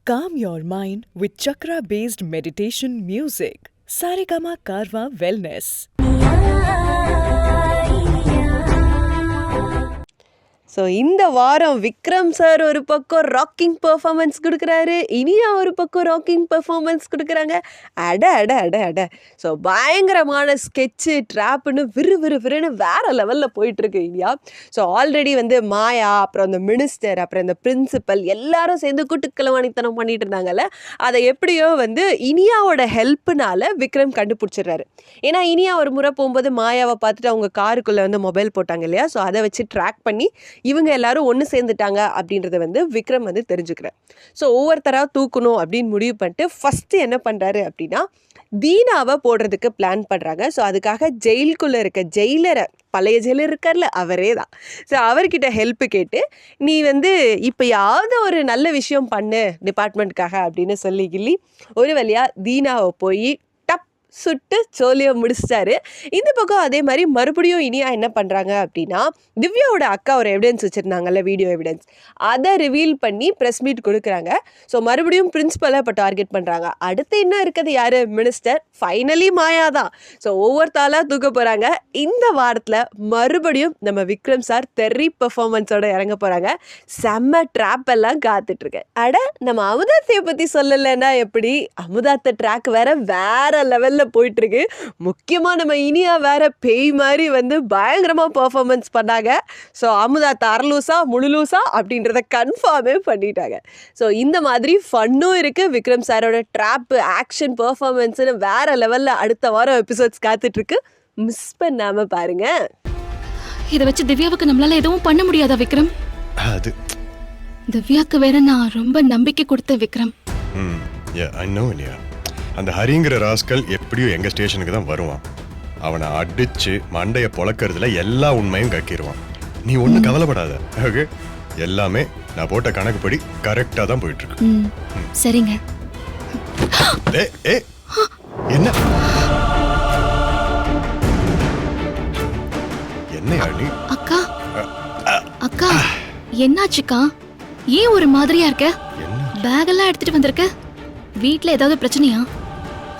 Calm your mind with chakra-based meditation music. Saregama Karwa Wellness. So இந்த வாரம் Vikram sir ஒரு பக்கம் ராக்கிங் பெர்ஃபார்மன்ஸ் கொடுக்குறாரு, இனியா ஒரு பக்கம் ராக்கிங் பெர்ஃபார்மன்ஸ் கொடுக்குறாங்க. அட அட அட அட ஸோ பயங்கரமான ஸ்கெட்சு ட்ராப்புன்னு விறுவிறுன்னு வேறு லெவலில் போயிட்டுருக்கு இனியா. ஸோ ஆல்ரெடி மாயா, அப்புறம் அந்த மினிஸ்டர், அப்புறம் இந்த பிரின்சிபல் எல்லாரும் சேர்ந்து கூட்டுக்கிழவாணித்தனம் பண்ணிட்டு இருந்தாங்கல்ல, அதை எப்படியோ இனியாவோட ஹெல்ப்புனால விக்ரம் கண்டுபிடிச்சிடுறாரு. ஏன்னா இனியா ஒரு முறை போகும்போது மாயாவை பார்த்துட்டு அவங்க காருக்குள்ளே மொபைல் போட்டாங்க இல்லையா, ஸோ அதை வச்சு ட்ராக் பண்ணி இவங்க எல்லாரும் ஒன்று சேர்ந்துட்டாங்க அப்படின்றத விக்ரம் தெரிஞ்சுக்கிறார். ஸோ ஒவ்வொருத்தராக தூக்கணும் அப்படின்னு முடிவு பண்ணிட்டு ஃபஸ்ட்டு என்ன பண்ணுறாரு அப்படின்னா தீனாவை போடுறதுக்கு பிளான் பண்ணுறாங்க. ஸோ அதுக்காக ஜெயிலுக்குள்ளே இருக்க ஜெயிலரை, பழைய ஜெயிலர் இருக்கார்ல அவரே தான், ஸோ அவர்கிட்ட ஹெல்ப்பு கேட்டு நீ இப்போ யாவது ஒரு நல்ல விஷயம் பண்ணு டிபார்ட்மெண்ட்டுக்காக அப்படின்னு சொல்லி கிள்ளி ஒரு வழியாக தீனாவை போய் சுட்டு சோலியை முடிச்சிட்டாரு. இந்த பக்கம் அதே மாதிரி மறுபடியும் இனியா என்ன பண்ணுறாங்க அப்படின்னா திவ்யாவோட அக்கா ஒரு எவிடன்ஸ் வச்சுருந்தாங்கல்ல, வீடியோ எவிடன்ஸ், அதை ரிவீல் பண்ணி ப்ரெஸ் மீட் கொடுக்குறாங்க. ஸோ மறுபடியும் பிரின்சிபலை இப்போ டார்கெட் பண்ணுறாங்க. அடுத்து என்ன இருக்குது, யார், மினிஸ்டர், ஃபைனலி மாயா தான். ஸோ ஒவ்வொருத்தாலாக தூக்க போகிறாங்க. இந்த வாரத்தில் மறுபடியும் நம்ம விக்ரம் சார் தெரி பெர்ஃபார்மன்ஸோட இறங்க போகிறாங்க. செம்ம ட்ராப் எல்லாம் காத்துட்ருக்கு. அட நம்ம அமுதாத்தையை பற்றி சொல்லலைன்னா எப்படி, அமுதாத்த ட்ராக் வேற லெவலில் போயிட்டு இருக்கு. முக்கியமா நம்ம இனியா வேற பேய் மாதிரி பயங்கரமா பெர்ஃபார்மன்ஸ் பண்ணாங்க. ஸோ அமுதா தரலூசா முழுலூசா அப்படின்றத கன்ஃபார்மே பண்ணிட்டாங்க. ஸோ இந்த மாதிரி ஃபன்னும் இருக்கு. விக்ரம் சாரோட ட்ராப், ஆக்ஷன், பெர்ஃபார்மன்ஸ்னு வேற லெவல்ல அடுத்த வாரம் எபிசோட்ஸ் காத்துட்டு இருக்கு. மிஸ் பண்ணாம பாருங்க. இதை வச்சு திவ்யாவுக்கு நம்மளால எதுவும் பண்ண முடியாதா விக்ரம்? அது திவ்யாக்கு வேற நான் ரொம்ப நம்பிக்கை கொடுத்த விக்ரம். அந்த ஹரிங்கிற ராஸ்கல் எப்படியோ எங்க ஸ்டேஷனுக்கு தான் வருவான். அவனை அடிச்சு மண்டையை பொளக்கிறதுல எல்லா உண்மையும் கக்கிடுவான். நீ ஒன்றும் கவலைப்படாத. ஓகே, எல்லாமே நான் போட்ட கணக்குப்படி கரெக்டா தான் போயிட்டு இருக்கு. சரிங்க. என்ன என்ன நீ? அக்கா அக்கா என்னாச்சுக்கா? ஏன் ஒரு மாதிரியா இருக்க? பேக் எல்லாம் எடுத்துட்டு வந்திருக்க? வீட்ல ஏதாவது பிரச்சனையா?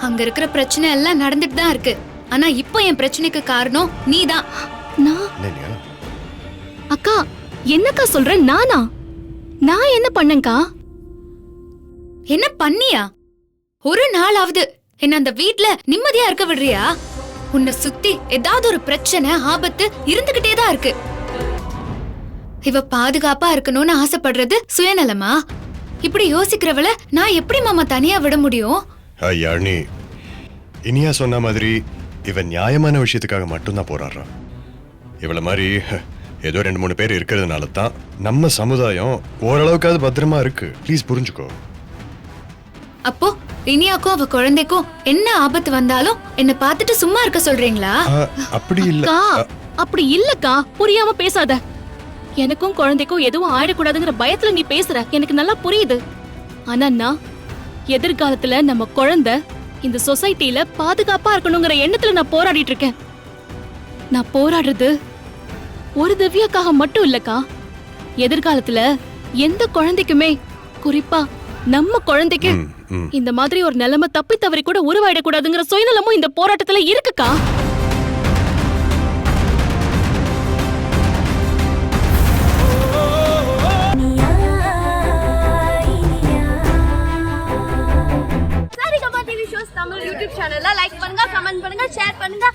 அங்க இருக்கிற பிரச்சனை எல்லாம் நடந்துட்டு தான் இருக்கு. ஆனா இப்போ என் பிரச்சனைக்கு காரணம் நீதான். அக்கா என்னக்கா சொல்ற? நான் என்ன பண்ணேன்க்கா? என்ன பண்ணியா? ஒரு நாளாவது என்ன அந்த வீட்ல நிம்மதியா இருக்க விடுறியா? உன்னை சுத்தி ஏதாவது ஒரு பிரச்சனை, ஆபத்து இருந்துகிட்டே தான் இருக்கு. இவ பாதுகாப்பா இருக்கணும்னு ஆசைப்படுறது சுயநலமா? இப்படி யோசிக்கிறவள நான் எப்படி மாமா தனியா விட முடியும்? யாழ்னி, இனியா சொன்ன மாதிரி இவன் நியாயமான விஷயத்துக்காக மட்டும்தான் போராடுறான். இவள மாதிரி ஏதோ 2-3 பேர் இருக்கிறதுனால தான் நம்ம சமுதாயம் ஓரளவுக்காவது பத்திரமா இருக்கு. ப்ளீஸ் புரிஞ்சுக்கோ. அப்போ இனியாக்கும் அவ குழந்தைக்கும் என்ன ஆபத்து வந்தாலும் என்ன பார்த்துட்டு சும்மா இருக்க சொல்றீங்களா? அப்படி இல்ல. அப்படி இல்லக்கா, புரியாம பேசாத. எனக்கும் குழந்தைக்கும் எதுவும் ஆயிடக்கூடாதுங்கிற பயத்துல நீ பேசுற, எனக்கு நல்லா புரியுது. ஆனா நான் எதிர்காலத்துல நம்ம குழந்தை இந்த சொசைட்டில பாதுகாப்பா இருக்கணுங்கிற எண்ணத்துல நான் போராடிட்டு இருக்கேன். நான் போராடுறது ஒரு திவ்யாக்காக மட்டும் இல்லக்கா, எதிர்காலத்துல எந்த குழந்தைக்குமே, குறிப்பா நம்ம குழந்தைக்கு இந்த மாதிரி ஒரு நிலைமை தப்பி தவறி கூட உருவாயிடக்கூடாதுங்கிற சுயநலமும் இந்த போராட்டத்துல இருக்குக்கா. தமிழ் யூடியூப் சேனல்ல லைக் பண்ணுங்க, கமெண்ட் பண்ணுங்க, ஷேர் பண்ணுங்க.